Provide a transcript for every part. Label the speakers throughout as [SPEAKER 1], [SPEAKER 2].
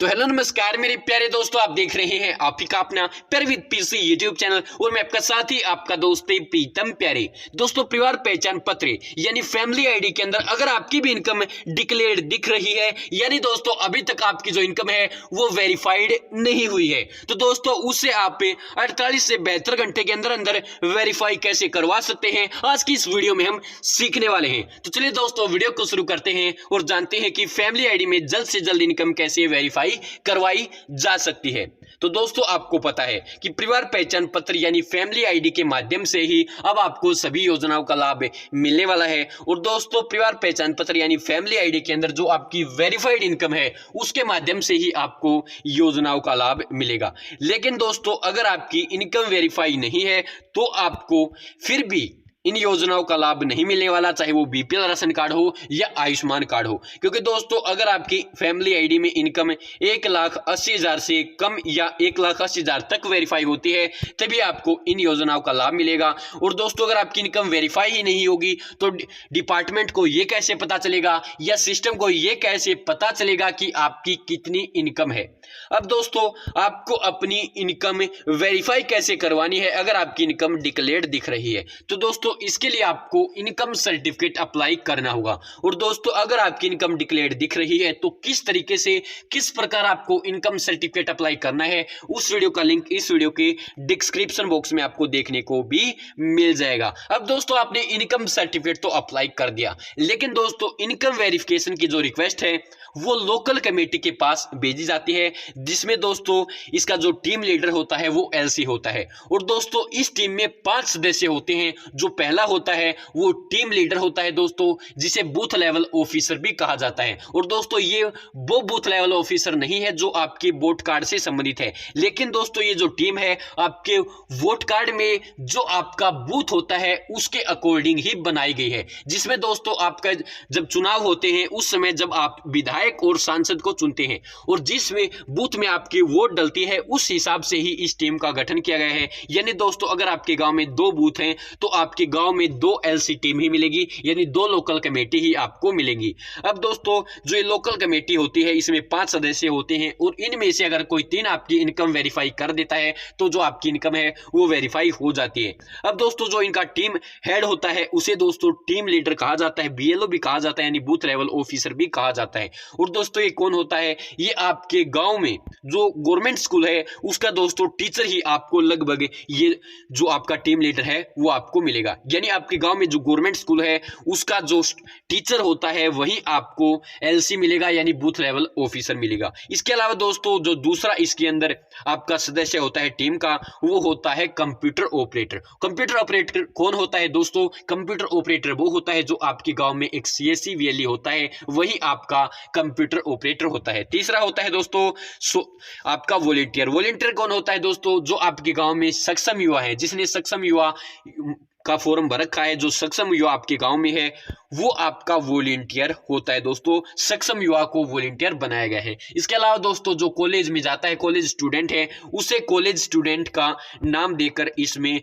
[SPEAKER 1] तो हेलो नमस्कार मेरे प्यारे दोस्तों, आप देख रहे हैं आप ही का अपना प्यारे विद पीसी यूट्यूब चैनल और मैं आपका साथी आपका दोस्त प्रीतम प्यारे। दोस्तों, परिवार पहचान पत्र यानी फैमिली आईडी के अंदर अगर आपकी भी इनकम डिक्लेयर दिख रही है, यानी दोस्तों अभी तक आपकी जो इनकम है वो वेरीफाइड नहीं हुई है, तो दोस्तों उससे आप 48 से 72 घंटे के अंदर अंदर वेरीफाई कैसे करवा सकते हैं, आज की इस वीडियो में हम सीखने वाले हैं। तो चलिए दोस्तों वीडियो को शुरू करते हैं और जानते हैं कि फैमिली आईडी में जल्द से जल्द इनकम कैसे वेरीफाई करवाई जा सकती है। तो दोस्तों आपको पता है कि परिवार पहचान पत्र यानी फैमिली आईडी के माध्यम से ही अब आपको सभी योजनाओं का लाभ मिलने वाला है। और दोस्तों परिवार पहचान पत्र यानी फैमिली आईडी के अंदर जो आपकी वेरीफाइड इनकम है उसके माध्यम से ही आपको योजनाओं का लाभ मिलेगा। लेकिन दोस्तों अगर आपकी इनकम वेरीफाई नहीं है तो आपको फिर भी इन योजनाओं का लाभ नहीं मिलने वाला, चाहे वो बीपीएल राशन कार्ड हो या आयुष्मान कार्ड हो। क्योंकि दोस्तों अगर आपकी फैमिली आईडी में इनकम 1,80,000 से कम या 1,80,000 तक वेरीफाई होती है तभी आपको इन योजनाओं का लाभ मिलेगा। और दोस्तों अगर आपकी इनकम वेरीफाई ही नहीं होगी तो डिपार्टमेंट को ये कैसे पता चलेगा या सिस्टम को ये कैसे पता चलेगा कि आपकी कितनी इनकम है। अब दोस्तों आपको अपनी इनकम वेरीफाई कैसे करवानी है अगर आपकी इनकम डिक्लेयर्ड दिख रही है, तो दोस्तों इसके लिए आपको इनकम सर्टिफिकेट अप्लाई करना होगा। और दोस्तों अगर आपकी इनकम डिक्लेयर्ड दिख रही है तो किस तरीके से किस प्रकार आपको इनकम सर्टिफिकेट अप्लाई करना है उस वीडियो का लिंक इस वीडियो के डिस्क्रिप्शन बॉक्स में आपको देखने को भी मिल जाएगा। अब दोस्तों आपने इनकम सर्टिफिकेट तो अप्लाई कर दिया, लेकिन दोस्तों इनकम वेरिफिकेशन की जो रिक्वेस्ट है वो लोकल कमेटी के पास भेजी जाती है, जिसमें दोस्तों इसका जो टीम लीडर होता है वो एलसी होता है। और दोस्तों इस टीम में 5 सदस्य होते हैं। जो पहला होता है वो टीम लीडर होता है दोस्तों, जिसे बूथ लेवल ऑफिसर भी कहा जाता है। और दोस्तों ये वो बूथ लेवल ऑफिसर नहीं है जो आपके वोट कार्ड से संबंधित है, लेकिन दोस्तों ये जो टीम है आपके वोट कार्ड में जो आपका बूथ होता है उसके अकॉर्डिंग ही बनाई गई है, जिसमें दोस्तों आपका जब चुनाव होते हैं उस समय जब आप विधायक और सांसद को चुनते हैं और जिसमें बूथ में आपकी वोट डलती है उस हिसाब से ही इस टीम का गठन किया गया है। यानी दोस्तों अगर आपके गांव में 2 बूथ हैं तो आपके गांव में 2 एलसी टीम ही मिलेगी, यानी 2 लोकल कमेटी ही आपको मिलेंगी। अब दोस्तों जो ये लोकल कमेटी होती है इसमें 5 सदस्य होते हैं और इनमें से अगर कोई 3 आपकी इनकम वेरीफाई कर देता है तो जो आपकी इनकम है वो वेरीफाई हो जाती है। अब दोस्तों जो इनका टीम हेड होता है उसे दोस्तों टीम लीडर कहा जाता है, बीएलओ भी कहा जाता है, यानी बूथ लेवल ऑफिसर भी कहा जाता है। और दोस्तों ये कौन होता है? ये आपके गांव में जो गवर्नमेंट स्कूल है उसका दोस्तों टीचर ही आपको लगभग ये जो आपका टीम लीडर है वो आपको मिलेगा। यानी आपके गांव में जो गवर्नमेंट स्कूल है उसका जो टीचर होता है वही आपको एलसी मिलेगा, यानी बूथ लेवल ऑफिसर मिलेगा। इसके अलावा दोस्तों जो दूसरा इसके अंदर आपका सदस्य होता है टीम का वो होता है कंप्यूटर ऑपरेटर। कंप्यूटर ऑपरेटर कौन होता है दोस्तों? कंप्यूटर ऑपरेटर वो होता है जो आपके गांव में एक सीएससी वीएलई होता है, वही आपका कंप्यूटर ऑपरेटर होता है। तीसरा होता है दोस्तों आपका वॉलंटियर। वॉलंटियर कौन होता है दोस्तों? जो आपके गांव में सक्षम युवा है, जिसने सक्षम युवा का फॉर्म भर रखा है, जो सक्षम युवा आपके गांव में है वो आपका वॉलंटियर होता है। दोस्तों सक्षम युवा को वॉलंटियर बनाया गया है। इसके अलावा दोस्तों जो कॉलेज में जाता है, कॉलेज स्टूडेंट है, उसे कॉलेज स्टूडेंट का नाम देकर इसमें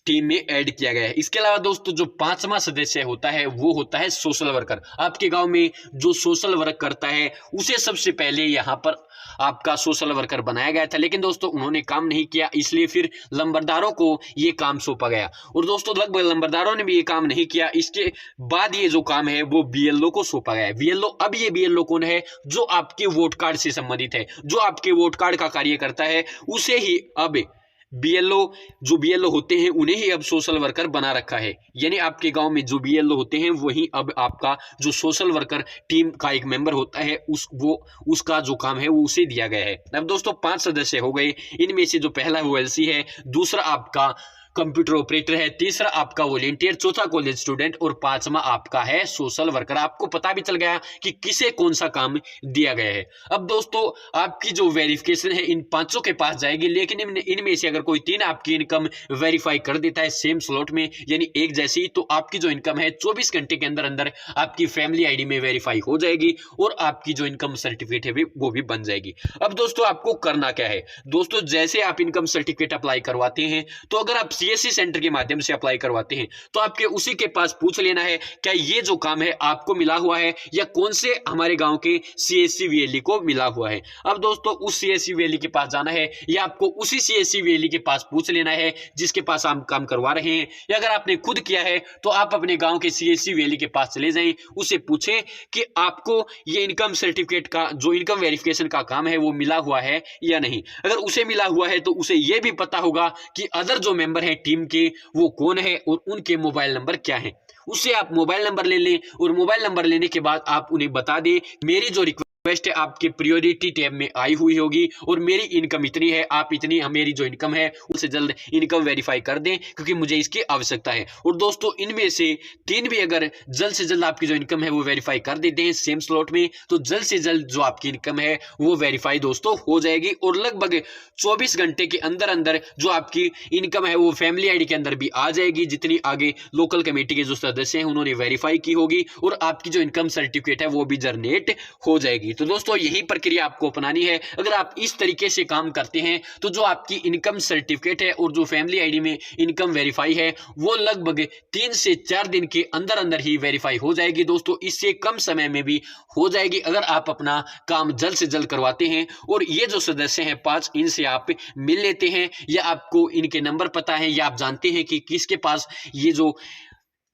[SPEAKER 1] टीम में ऐड किया गया है। इसके अलावा दोस्तों जो 5वां सदस्य होता है वो होता है सोशल वर्कर। आपके गांव में जो सोशल वर्क करता है उसे सबसे पहले यहाँ पर आपका सोशल वर्कर बनाया गया था, लेकिन दोस्तों उन्होंने काम नहीं किया, इसलिए फिर लंबरदारों को ये काम सौंपा गया। और दोस्तों लगभग लंबरदारों ने भी ये काम नहीं किया, इसके बाद ये जो काम है वो बीएलओ को सौंपा गया है। बीएलओ, अब ये बीएलओ कौन है? जो आपके वोट कार्ड से संबंधित है, जो आपके वोट कार्ड का कार्य करता है उसे ही अब बीएलओ होते हैं उन्हें ही अब सोशल वर्कर बना रखा है। यानी आपके गांव में जो बीएलओ होते हैं वही अब आपका जो सोशल वर्कर टीम का एक मेंबर होता है उसका जो काम है वो उसे दिया गया है। अब दोस्तों 5 सदस्य हो गए, इनमें से जो पहला वो एलसी है, दूसरा आपका कंप्यूटर ऑपरेटर है, तीसरा आपका वॉलंटियर, चौथा कॉलेज स्टूडेंट और 5वां आपका है सोशल वर्कर। आपको पता भी चल गया कि किसे कौन सा काम दिया गया है। अब दोस्तों आपकी जो वेरिफिकेशन है इन 5 के पास जाएगी, लेकिन इनमें से अगर कोई 3 आपकी इनकम वेरीफाई कर देता है सेम स्लॉट में, यानी एक जैसी, तो आपकी जो इनकम है 24 घंटे के अंदर अंदर आपकी फैमिली आईडी में वेरीफाई हो जाएगी और आपकी जो इनकम सर्टिफिकेट है वो भी बन जाएगी। अब दोस्तों आपको करना क्या है? दोस्तों जैसे आप इनकम सर्टिफिकेट अप्लाई करवाते हैं तो अगर आप सीएससी सेंटर के माध्यम से अप्लाई करवाते हैं तो आपके उसी के पास पूछ लेना है क्या ये जो काम है आपको मिला हुआ है या कौन से हमारे गांव के सीएससी वीएलई को मिला हुआ है। अब दोस्तों उस सीएससी वीएलई के पास जाना है या आपको उसी सीएससी वीएलई के पास पूछ लेना है जिसके पास आप काम करवा रहे हैं, या अगर आपने खुद किया है तो आप अपने गांव के सीएससी वीएलई के पास चले जाएं, उससे पूछें कि आपको ये इनकम सर्टिफिकेट का जो इनकम वेरिफिकेशन का काम है वो मिला हुआ है या नहीं। अगर उसे मिला हुआ है तो उसे ये भी पता होगा कि अदर जो मेंबर हैं टीम के वो कौन है और उनके मोबाइल नंबर क्या है। उससे आप मोबाइल नंबर ले लें और मोबाइल नंबर लेने के बाद आप उन्हें बता दें मेरी जो रिक्वेस्ट आपके प्रायोरिटी टैब में आई हुई होगी और मेरी इनकम इतनी है, आप इतनी मेरी जो इनकम है उससे जल्द इनकम वेरीफाई कर दें क्योंकि मुझे इसकी आवश्यकता है। और दोस्तों इनमें से 3 भी अगर जल्द से जल्द आपकी जो इनकम है वो वेरीफाई कर देते हैं सेम स्लॉट में तो जल्द से जल्द जो आपकी इनकम है वो वेरीफाई दोस्तों हो जाएगी और लगभग 24 घंटे के अंदर अंदर जो आपकी इनकम है वो फैमिली आईडी के अंदर भी आ जाएगी। जितनी आगे लोकल कमेटी के जो सदस्य हैं उन्होंने वेरीफाई की होगी और आपकी जो इनकम सर्टिफिकेट है वो भी जनरेट हो जाएगी। तो दोस्तों यही प्रक्रिया आपको अपनानी है। अगर आप इस तरीके से काम करते हैं तो जो आपकी इनकम सर्टिफिकेट है और जो फैमिली आईडी में इनकम वेरीफाई है वो लगभग 3 से 4 दिन के अंदर अंदर ही वेरीफाई हो जाएगी। दोस्तों इससे कम समय में भी हो जाएगी अगर आप अपना काम जल्द से जल्द करवाते हैं। और ये जो सदस्य हैं 5 इनसे आप मिल लेते हैं या आपको इनके नंबर पता है या आप जानते हैं कि किसके पास ये जो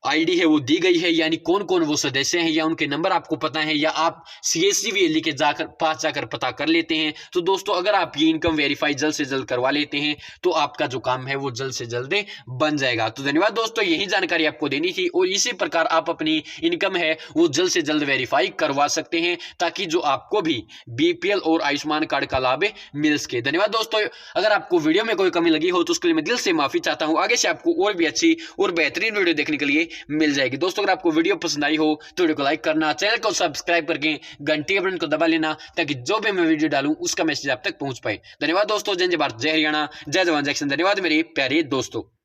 [SPEAKER 1] आईडी है वो दी गई है, यानी कौन कौन वो सदस्य हैं या उनके नंबर आपको पता है या आप सीएससी वीएलई के पास जाकर पता कर लेते हैं। तो दोस्तों अगर आप ये इनकम वेरीफाई जल्द से जल्द करवा लेते हैं तो आपका जो काम है वो जल्द से जल्द बन जाएगा। तो धन्यवाद दोस्तों, यही जानकारी आपको देनी थी और इसी प्रकार आप अपनी इनकम है वो जल्द से जल्द वेरीफाई करवा सकते हैं ताकि जो आपको भी बीपीएल और आयुष्मान कार्ड का लाभ मिल सके। धन्यवाद दोस्तों, अगर आपको वीडियो में कोई कमी लगी हो तो उसके लिए मैं दिल से माफी चाहता हूँ। आगे से आपको और भी अच्छी और बेहतरीन वीडियो देखने के लिए मिल जाएगी। दोस्तों अगर आपको वीडियो पसंद आई हो तो वीडियो को लाइक करना, चैनल को सब्सक्राइब करके घंटी के बटन को दबा लेना ताकि जो भी मैं वीडियो डालूं उसका मैसेज आप तक पहुंच पाए। धन्यवाद दोस्तों, जय भारत, जय हरियाणा, जय जवान, जय किसान। धन्यवाद मेरे प्यारे दोस्तों।